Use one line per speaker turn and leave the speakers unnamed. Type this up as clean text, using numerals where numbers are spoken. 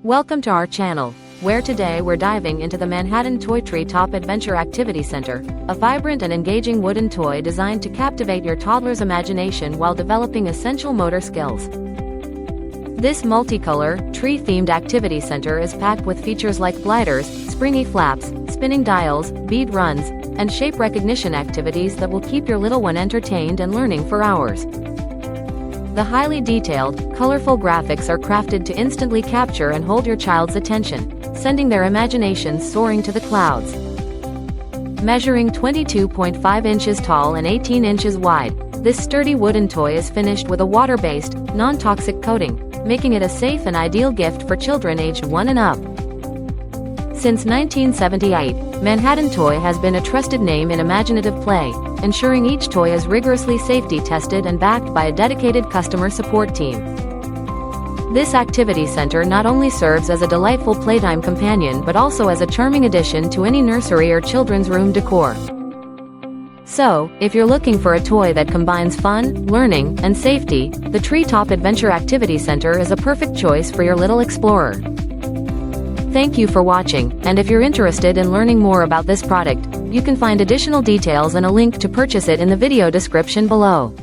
Welcome to our channel, where today we're diving into the Manhattan Toy Tree Top Adventure Activity Center, a vibrant and engaging wooden toy designed to captivate your toddler's imagination while developing essential motor skills. This multicolor, tree-themed activity center is packed with features like gliders, springy flaps, spinning dials, bead runs, and shape recognition activities that will keep your little one entertained and learning for hours. The highly detailed, colorful graphics are crafted to instantly capture and hold your child's attention, sending their imaginations soaring to the clouds. Measuring 22.5 inches tall and 18 inches wide, this sturdy wooden toy is finished with a water-based, non-toxic coating, making it a safe and ideal gift for children aged 1 and up. Since 1978, Manhattan Toy has been a trusted name in imaginative play, ensuring each toy is rigorously safety tested and backed by a dedicated customer support team. This activity center not only serves as a delightful playtime companion but also as a charming addition to any nursery or children's room decor. So, if you're looking for a toy that combines fun, learning, and safety, the Treetop Adventure Activity Center is a perfect choice for your little explorer. Thank you for watching, and if you're interested in learning more about this product, you can find additional details and a link to purchase it in the video description below.